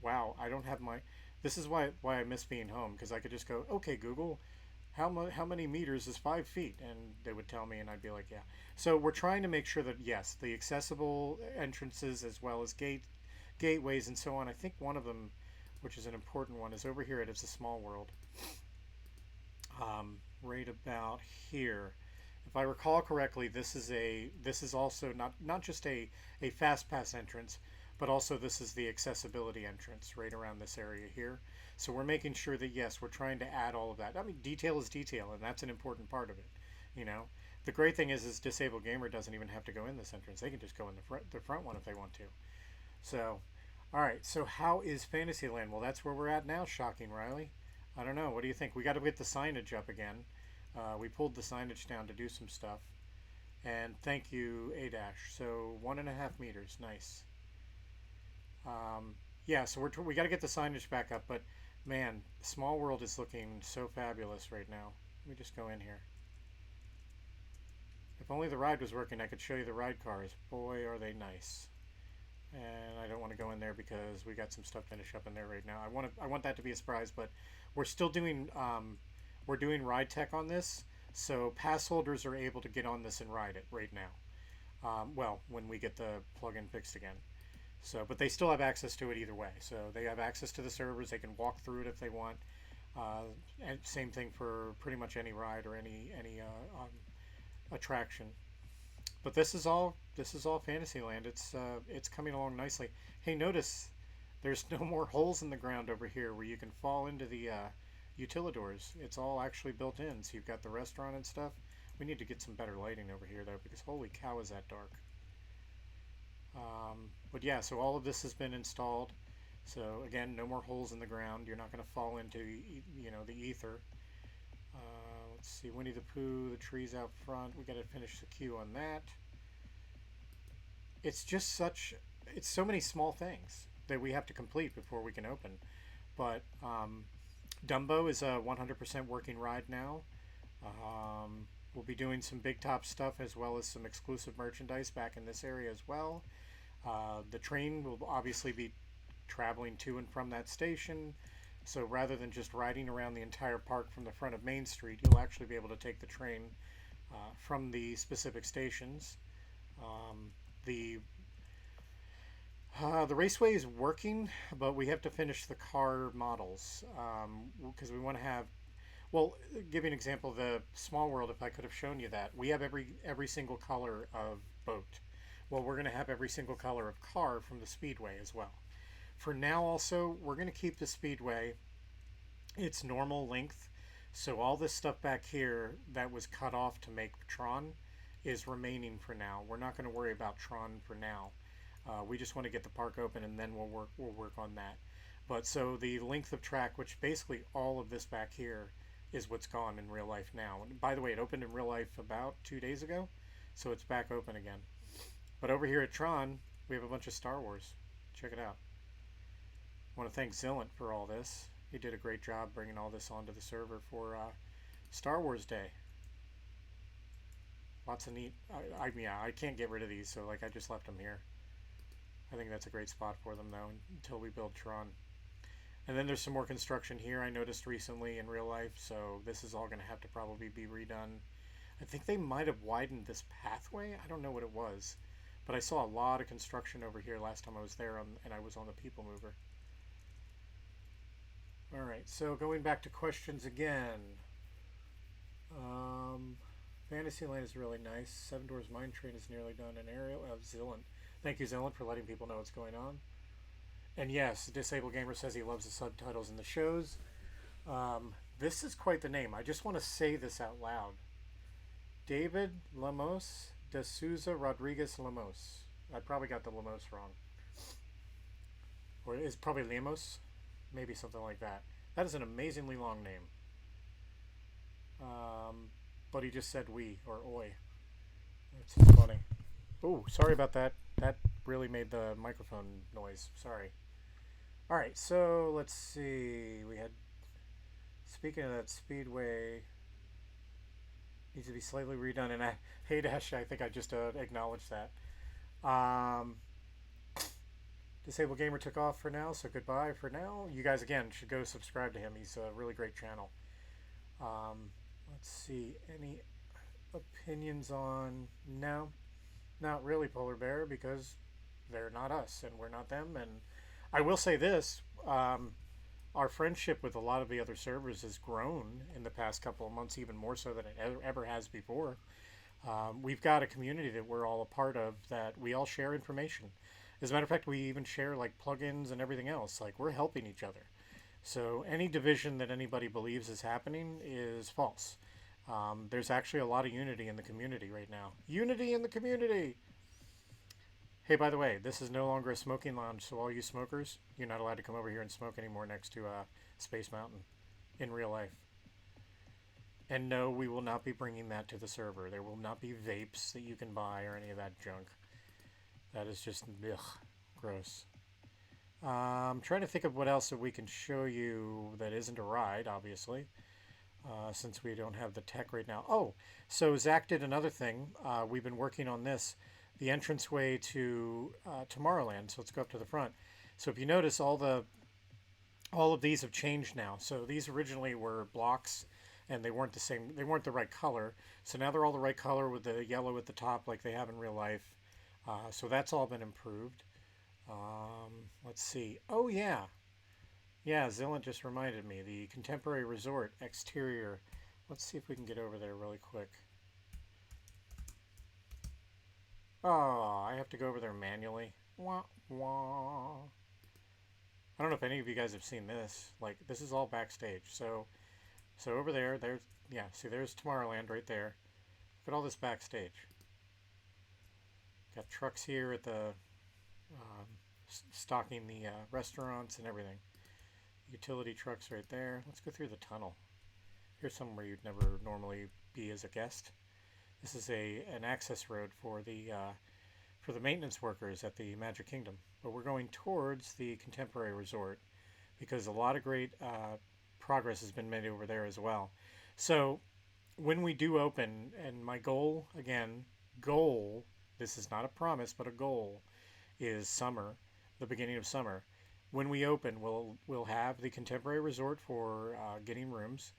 wow, I don't have my, this is why I miss being home, because I could just go, okay, Google, how many meters is 5 feet? And they would tell me, and I'd be like, yeah. So we're trying to make sure that, yes, the accessible entrances as well as gateways and so on. I think one of them, which is an important one, is over here at It's a Small World. Right about here. If I recall correctly, this is also not just a fast pass entrance, but also this is the accessibility entrance right around this area here. So we're making sure that, yes, we're trying to add all of that. I mean, detail is detail, and that's an important part of it. You know, the great thing is Disabled Gamer doesn't even have to go in this entrance. They can just go in the front one if they want to. So, all right. So how is Fantasyland? Well, that's where we're at now. Shocking, Riley. I don't know. What do you think? We got to get the signage up again. We pulled the signage down to do some stuff. And thank you, A-Dash. So 1.5 meters. Nice. Yeah, so we got to get the signage back up, but man, Small World is looking so fabulous right now. Let me just go in here. If only the ride was working, I could show you the ride cars. Boy, are they nice. And I don't want to go in there because we got some stuff to finish up in there right now. I want that to be a surprise, but we're still doing ride tech on this, so pass holders are able to get on this and ride it right now. Well, when we get the plugin fixed again. So, but they still have access to it either way. So they have access to the servers. They can walk through it if they want. And same thing for pretty much any ride or any attraction. But this is all Fantasyland. It's coming along nicely. Hey, notice there's no more holes in the ground over here where you can fall into the utilidors. It's all actually built in. So you've got the restaurant and stuff. We need to get some better lighting over here though, because holy cow, is that dark. But yeah, so all of this has been installed. So again, no more holes in the ground. You're not going to fall into, you know, the ether. Let's see, Winnie the Pooh, the trees out front. We got to finish the queue on that. It's just it's so many small things that we have to complete before we can open. But Dumbo is a 100% working ride now. We'll be doing some big top stuff as well as some exclusive merchandise back in this area as well. The train will obviously be traveling to and from that station. So rather than just riding around the entire park from the front of Main Street, you'll actually be able to take the train from the specific stations. The raceway is working, but we have to finish the car models because we want to have. Well, give you an example. The Small World, if I could have shown you that, we have every single color of boat. Well, we're going to have every single color of car from the Speedway as well. For now, also, we're going to keep the Speedway its normal length. So all this stuff back here that was cut off to make Tron is remaining for now. We're not going to worry about Tron for now. We just want to get the park open, and then we'll work on that. But so the length of track, which basically all of this back here is what's gone in real life now. And by the way, it opened in real life about 2 days ago, so it's back open again. But over here at Tron, we have a bunch of Star Wars. Check it out. I want to thank Zillant for all this. He did a great job bringing all this onto the server for Star Wars Day. Lots of neat. I can't get rid of these, so like I just left them here. I think that's a great spot for them though until we build Tron. And then there's some more construction here I noticed recently in real life, so this is all going to have to probably be redone. I think they might have widened this pathway. I don't know what it was, but I saw a lot of construction over here last time I was there, and I was on the People Mover. Alright, so going back to questions again. Fantasyland is really nice. Seven Doors Mine Train is nearly done. An aerial of Zillant. Thank you, Zillant, for letting people know what's going on. And yes, Disabled Gamer says he loves the subtitles in the shows. This is quite the name. I just want to say this out loud. David Lemos de Souza Rodriguez Lemos. I probably got the Lemos wrong. Or it's probably Lemos. Maybe something like that. That is an amazingly long name. But he just said we or oi. That's funny. Oh, sorry about that. That really made the microphone noise. Sorry. Alright, so let's see. We had, speaking of that speedway, needs to be slightly redone. And hey Dash, I think I just acknowledged that. Disabled Gamer took off for now, so goodbye for now. You guys, again, should go subscribe to him. He's a really great channel. Let's see. Any opinions on... No, not really, Polar Bear, because they're not us, and we're not them. And I will say this. Our friendship with a lot of the other servers has grown in the past couple of months, even more so than it ever has before. We've got a community that we're all a part of, that we all share information. As a matter of fact, we even share like plugins and everything else. Like, we're helping each other. So any division that anybody believes is happening is false. There's actually a lot of unity in the community right now. Unity in the community! Hey, by the way, this is no longer a smoking lounge, so all you smokers, you're not allowed to come over here and smoke anymore next to Space Mountain in real life. And no, we will not be bringing that to the server. There will not be vapes that you can buy or any of that junk. That is just, ugh, gross. I'm trying to think of what else that we can show you that isn't a ride, obviously, since we don't have the tech right now. Oh, so Zach did another thing. We've been working on this, the entranceway to Tomorrowland. So let's go up to the front. So if you notice, all of these have changed now. So these originally were blocks, and they weren't the same. They weren't the right color. So now they're all the right color with the yellow at the top, like they have in real life. So that's all been improved. Let's see. Oh, yeah. Yeah, Zillant just reminded me. The Contemporary Resort exterior. Let's see if we can get over there really quick. Oh, I have to go over there manually. Wah, wah. I don't know if any of you guys have seen this. Like, this is all Backstage. So over there's, yeah, see, there's Tomorrowland right there. Look at all this Backstage. Got trucks here at the stocking the restaurants and everything. Utility trucks right there. Let's go through the tunnel. Here's somewhere you'd never normally be as a guest. This is an access road for the maintenance workers at the Magic Kingdom. But we're going towards the Contemporary Resort because a lot of great progress has been made over there as well. So when we do open, and my goal, again, this is not a promise, but a goal, is summer, the beginning of summer. When we open, we'll have the Contemporary Resort for getting rooms.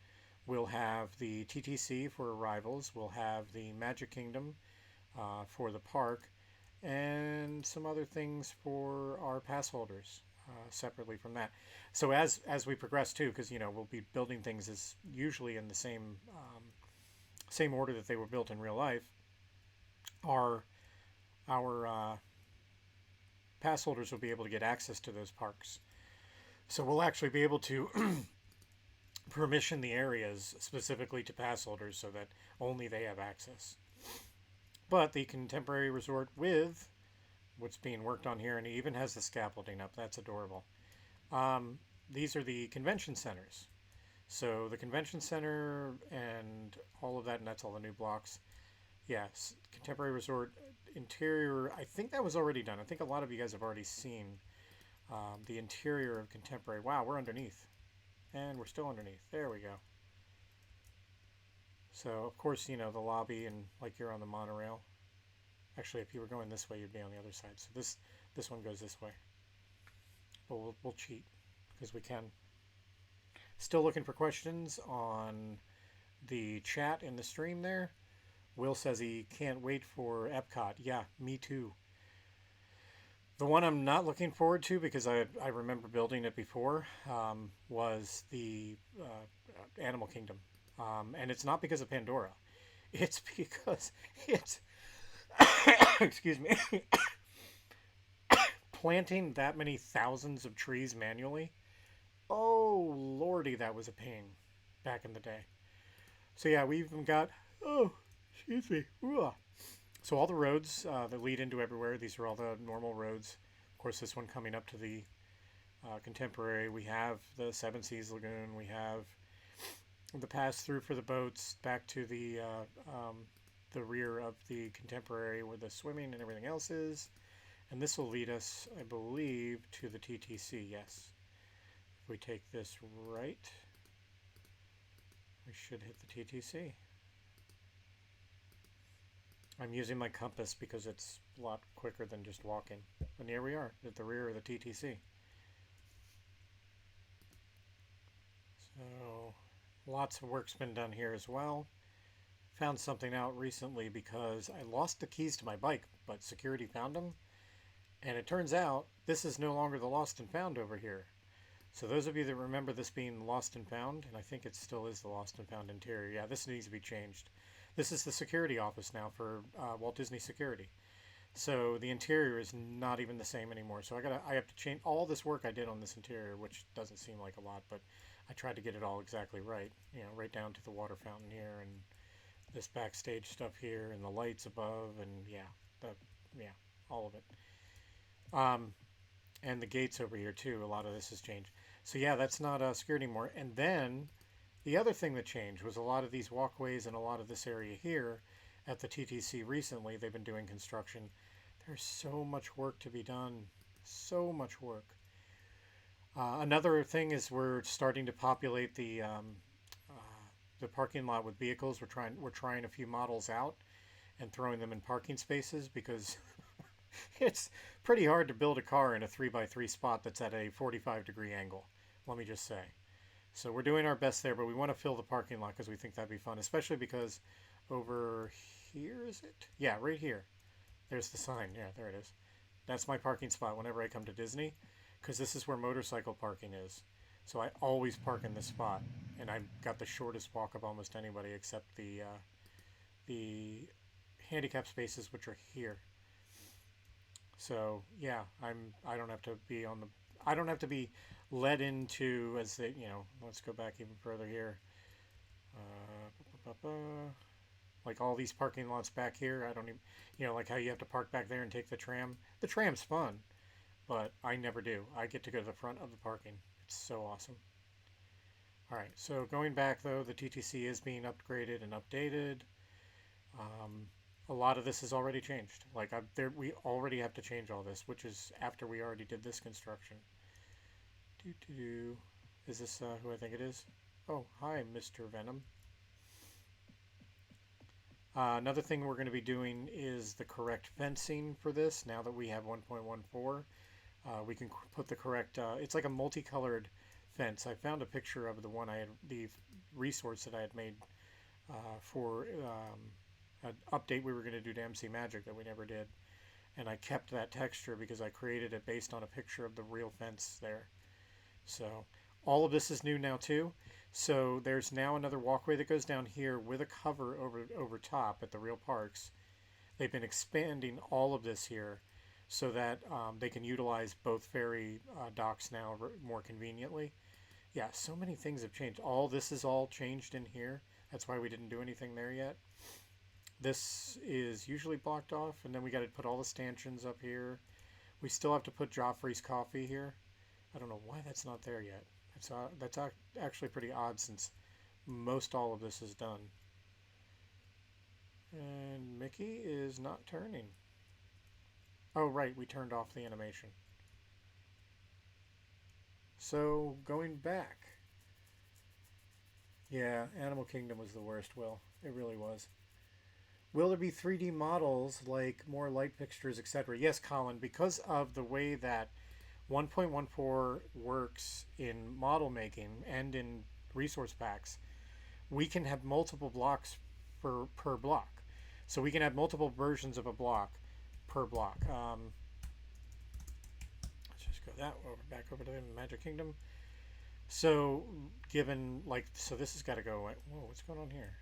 We'll have the TTC for arrivals. We'll have the Magic Kingdom for the park, and some other things for our pass holders separately from that. So as we progress too, because we'll be building things as usually in the same order that they were built in real life. Our pass holders will be able to get access to those parks. So we'll actually be able to permission the areas specifically to pass holders so that only they have access. But the contemporary resort with what's being worked on here, and it even has the scaffolding up. That's adorable. These are the convention centers. So the convention center and all of that, and that's all the new blocks. Yes, contemporary resort interior. I think that was already done. I think a lot of you guys have already seen the interior of contemporary. Wow, we're underneath. And we're still underneath. There we go. So, of course, you know, the lobby and like you're on the monorail. Actually, if you were going this way, you'd be on the other side. So this one goes this way. But we'll cheat because we can. Still looking for questions on the chat in the stream there. Will says he can't wait for Epcot. Yeah, me too. The one I'm not looking forward to because I remember building it before was the Animal Kingdom. And it's not because of Pandora. It's because it's, excuse me, planting that many thousands of trees manually. Oh, lordy, that was a pain back in the day. So yeah, we even got, oh, excuse me. Ooh. So all the roads that lead into everywhere, these are all the normal roads. Of course, this one coming up to the Contemporary, we have the Seven Seas Lagoon, we have the pass-through for the boats back to the rear of the Contemporary where the swimming and everything else is. And this will lead us, I believe, to the TTC, yes. If we take this right, we should hit the TTC. I'm using my compass because it's a lot quicker than just walking. And here we are at the rear of the TTC. So lots of work's been done here as well. Found something out recently because I lost the keys to my bike, but security found them. And it turns out this is no longer the lost and found over here. So those of you that remember this being lost and found, and I think it still is the lost and found interior, yeah, this needs to be changed. This is the security office now for Walt Disney Security. So the interior is not even the same anymore. So I have to change all this work I did on this interior, which doesn't seem like a lot, but I tried to get it all exactly right. You know, right down to the water fountain here and this backstage stuff here and the lights above and yeah, all of it. And the gates over here too. A lot of this has changed. So yeah, that's not security anymore. And then the other thing that changed was a lot of these walkways and a lot of this area here at the TTC recently, they've been doing construction. There's so much work to be done. So much work. Another thing is we're starting to populate the parking lot with vehicles. We're trying a few models out and throwing them in parking spaces because it's pretty hard to build a car in a 3x3 spot that's at a 45-degree angle, let me just say. So we're doing our best there, but we want to fill the parking lot because we think that'd be fun, especially because over here, is it? Yeah, right here. There's the sign. Yeah, there it is. That's my parking spot whenever I come to Disney because this is where motorcycle parking is. So I always park in this spot, and I've got the shortest walk of almost anybody except the handicap spaces, which are here. So yeah, I don't have to be led into as they, you know, let's go back even further here. Like all these parking lots back here, I don't even, you know, like how you have to park back there and take the tram. The tram's fun, but I never do. I get to go to the front of the parking. It's so awesome. All right, so going back though, the TTC is being upgraded and updated. A lot of this has already changed. Like we already have to change all this, which is after we already did this construction. Is this who I think it is? Oh, hi, Mr. Venom. Another thing we're going to be doing is the correct fencing for this. Now that we have 1.14, we can put the correct, it's like a multicolored fence. I found a picture of the resource that I had made for an update we were going to do to MC Magic that we never did. And I kept that texture because I created it based on a picture of the real fence there. So all of this is new now too. So there's now another walkway that goes down here with a cover over top at the real parks. They've been expanding all of this here so that they can utilize both ferry docks now more conveniently. Yeah, so many things have changed. All this is all changed in here. That's why we didn't do anything there yet. This is usually blocked off, and then we got to put all the stanchions up here. We still have to put Joffrey's coffee here. I don't know why that's not there yet. That's actually pretty odd since most all of this is done. And Mickey is not turning. Oh, right, we turned off the animation. So, going back. Yeah, Animal Kingdom was the worst, Will. It really was. Will there be 3D models, like more light fixtures, etc.? Yes, Colin, because of the way that 1.14 works in model making and in resource packs, we can have multiple blocks per block. So we can have multiple versions of a block per block. Let's just go back over to the Magic Kingdom. So given, like, so this has got to go away. Whoa, what's going on here?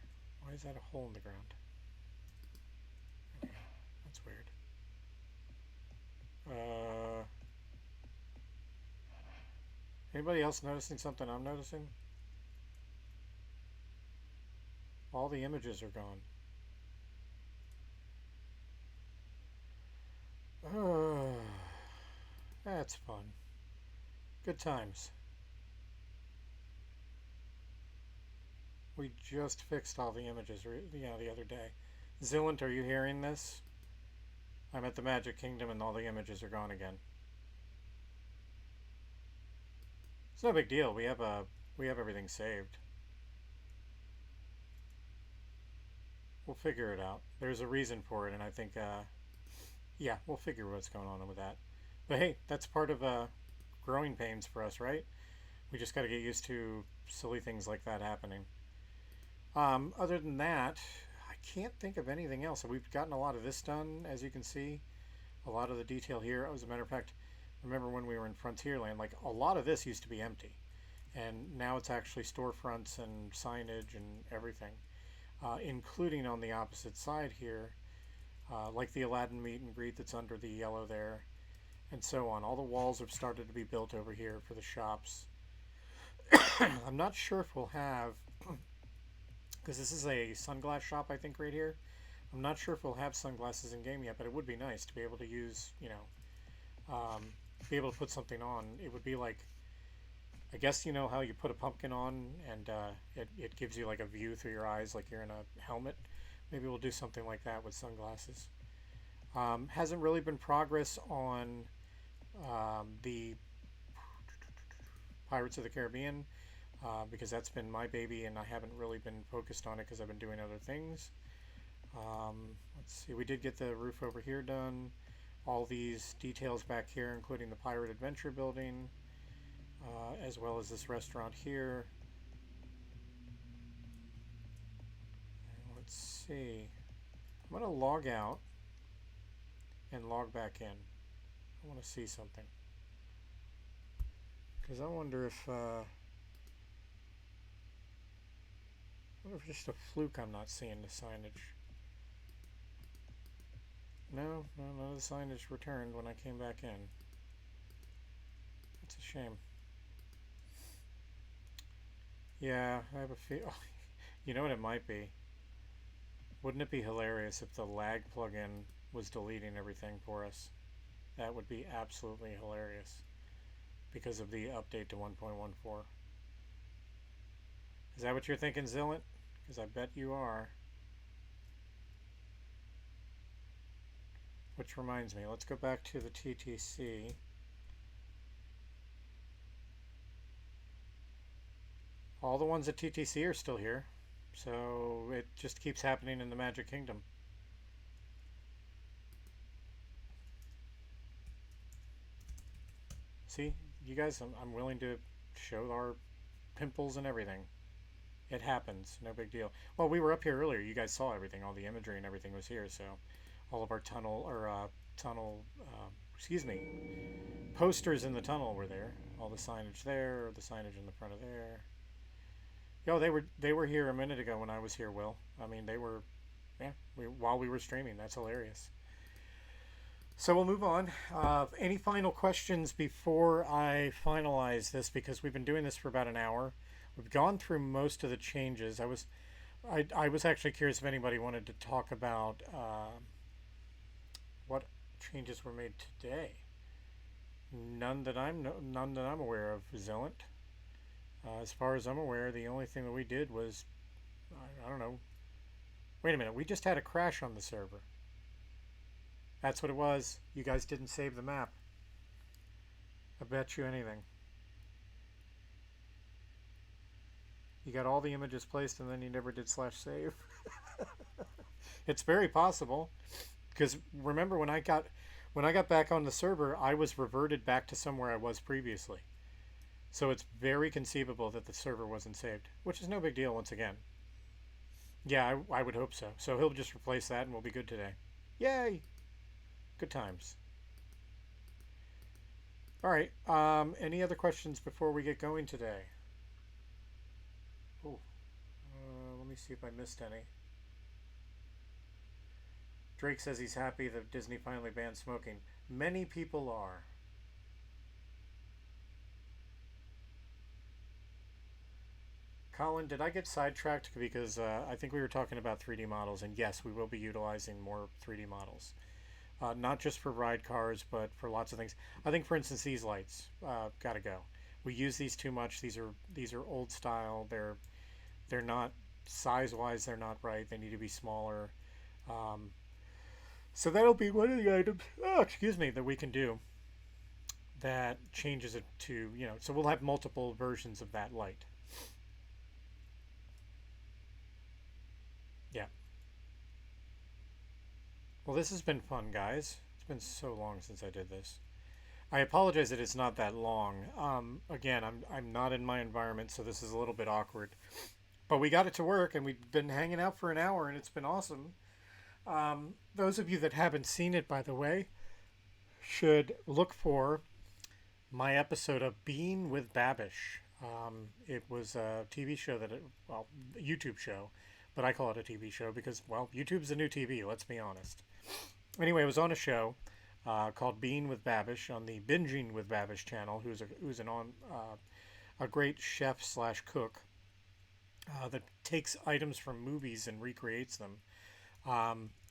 Why is that a hole in the ground? Okay, that's weird. Anybody else noticing something I'm noticing? All the images are gone. That's fun. Good times. We just fixed all the images, the other day. Zillant, are you hearing this? I'm at the Magic Kingdom and all the images are gone again. It's no big deal. We have everything saved. We'll figure it out. There's a reason for it, and I think, yeah, we'll figure what's going on with that. But hey, that's part of growing pains for us, right? We just got to get used to silly things like that happening. Other than that, I can't think of anything else. We've gotten a lot of this done, as you can see. A lot of the detail here. As a matter of fact, remember when we were in Frontierland, like a lot of this used to be empty. And now it's actually storefronts and signage and everything. Including on the opposite side here, like the Aladdin meet and greet that's under the yellow there, and so on. All the walls have started to be built over here for the shops. I'm not sure if we'll have, because this is a sunglass shop, I think, right here. I'm not sure if we'll have sunglasses in game yet, but it would be nice to be able to use, be able to put something on. It would be like, I guess you know how you put a pumpkin on and it gives you like a view through your eyes like you're in a helmet. Maybe we'll do something like that with sunglasses. Hasn't really been progress on the Pirates of the Caribbean because that's been my baby and I haven't really been focused on it because I've been doing other things. Let's see, we did get the roof over here done. All these details back here, including the Pirate Adventure building. As well as this restaurant here. Let's see. I'm going to log out and log back in. I want to see something. Because I wonder if just a fluke I'm not seeing the signage. No, none of the signage returned when I came back in. That's a shame. Yeah, I have a feel. Oh, you know what it might be? Wouldn't it be hilarious if the lag plugin was deleting everything for us? That would be absolutely hilarious because of the update to 1.14. Is that what you're thinking, Zillant? Because I bet you are. Which reminds me, let's go back to the TTC. All the ones at TTC are still here, so it just keeps happening in the Magic Kingdom. See, you guys, I'm willing to show our pimples and everything. It happens, no big deal. Well, we were up here earlier. You guys saw everything. All the imagery and everything was here, so all of our posters in the tunnel were there. All the signage there, the signage in the front of there. Yo, they were here a minute ago when I was here, Will. I mean, they were, yeah, while we were streaming. That's hilarious. So we'll move on. Any final questions before I finalize this? Because we've been doing this for about an hour. We've gone through most of the changes. I was actually curious if anybody wanted to talk about what changes were made today. None that I'm aware of, Zillant. As far as I'm aware, the only thing that we did was, I don't know. Wait a minute, we just had a crash on the server. That's what it was. You guys didn't save the map. I bet you anything. You got all the images placed and then you never did /save. It's very possible. Because remember when I got back on the server, I was reverted back to somewhere I was previously. So it's very conceivable that the server wasn't saved, which is no big deal once again. Yeah, I would hope so. So he'll just replace that and we'll be good today. Yay! Good times. All right. Any other questions before we get going today? Oh, let me see if I missed any. Drake says he's happy that Disney finally banned smoking. Many people are. Colin, did I get sidetracked? Because I think we were talking about 3D models, and yes, we will be utilizing more 3D models. Not just for ride cars, but for lots of things. I think, for instance, these lights gotta go. We use these too much. These are old style. They're not size-wise. They're not right. They need to be smaller. So that'll be one of the items. Oh, excuse me, that we can do. That changes it to So we'll have multiple versions of that light. Yeah. Well, this has been fun, guys. It's been so long since I did this. I apologize that it's not that long. Again, I'm not in my environment, so this is a little bit awkward. But we got it to work, and we've been hanging out for an hour, and it's been awesome. Those of you that haven't seen it, by the way, should look for my episode of Being with Babish. It was a TV show YouTube show, but I call it a TV show because, well, YouTube's the new TV, let's be honest. Anyway, it was on a show called Being with Babish on the Binging with Babish channel, who's a great chef / cook that takes items from movies and recreates them.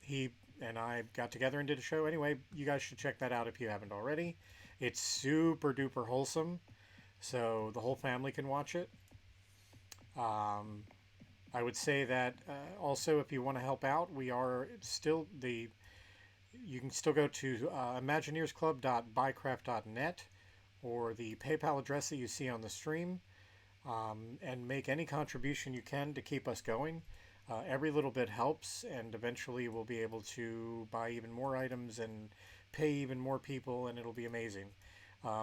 He and I got together and did a show. Anyway, you guys should check that out if you haven't already. It's super duper wholesome, so the whole family can watch it. I would say that also, if you want to help out, we are still you can still go to imagineersclub.buycraft.net or the PayPal address that you see on the stream, and make any contribution you can to keep us going. Every little bit helps, and eventually we'll be able to buy even more items and pay even more people, and it'll be amazing.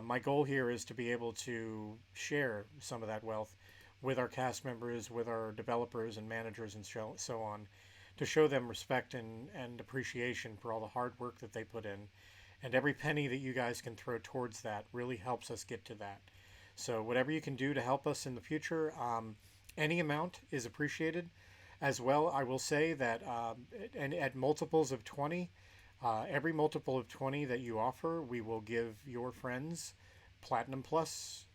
My goal here is to be able to share some of that wealth with our cast members, with our developers and managers and so on, to show them respect and appreciation for all the hard work that they put in. And every penny that you guys can throw towards that really helps us get to that. So whatever you can do to help us in the future, any amount is appreciated. As well, I will say that and at multiples of 20, every multiple of 20 that you offer, we will give your friends Platinum Plus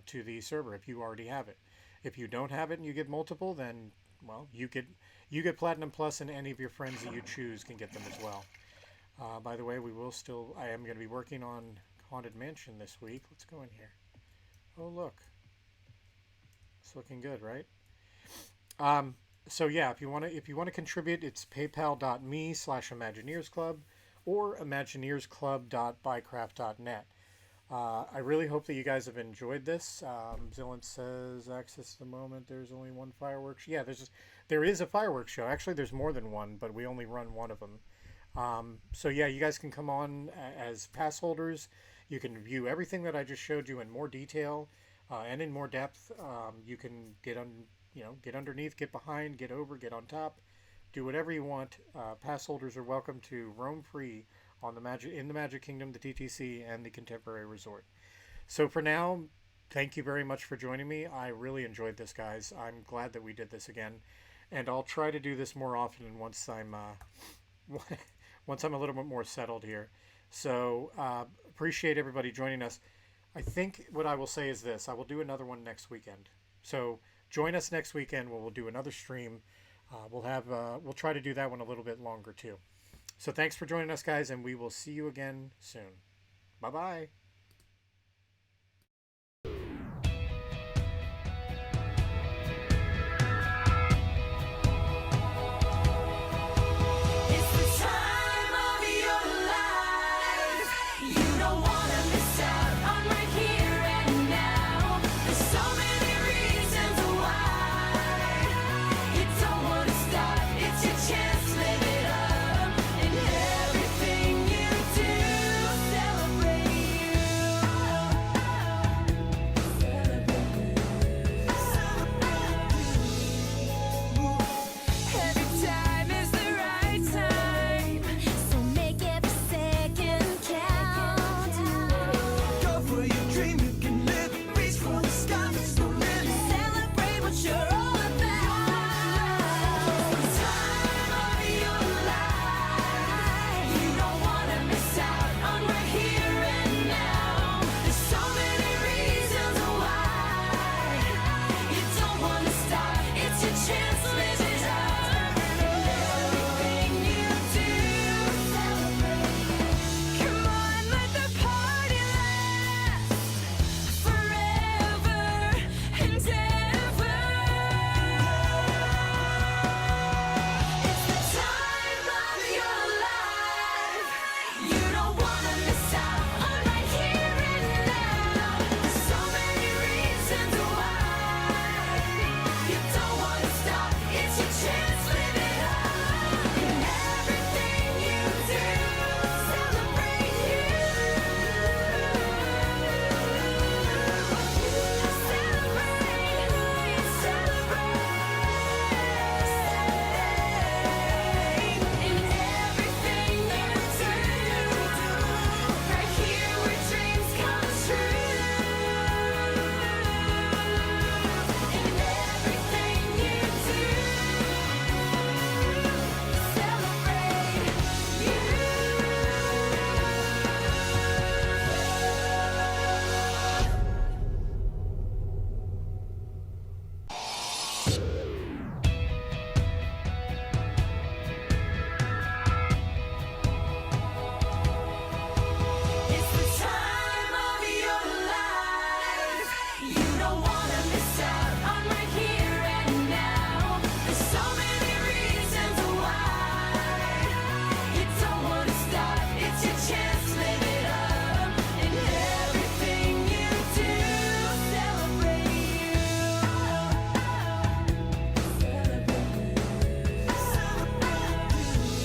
to the server if you already have it. If you don't have it and you get multiple, then, well, you get Platinum Plus, and any of your friends that you choose can get them as well. By the way, I am going to be working on Haunted Mansion this week. Let's go in here. Oh, look. It's looking good, right? So yeah, if you want to contribute, it's paypal.me/Imagineersclub or Imagineersclub.buycraft.net. I really hope that you guys have enjoyed this. Zillant says, access to the moment, there's only one fireworks. Yeah, there is a fireworks show. Actually, there's more than one, but we only run one of them. So yeah, you guys can come on as pass holders. You can view everything that I just showed you in more detail and in more depth. You can get underneath, get behind, get over, get on top, do whatever you want. Pass holders are welcome to roam free in the Magic Kingdom, the TTC, and the Contemporary Resort. So for now, thank you very much for joining me. I really enjoyed this, guys. I'm glad that we did this again, and I'll try to do this more often once I'm a little bit more settled here. So appreciate everybody joining us. I think what I will say is this: I will do another one next weekend. So join us next weekend when we'll do another stream. We'll try to do that one a little bit longer too. So thanks for joining us, guys, and we will see you again soon. Bye bye.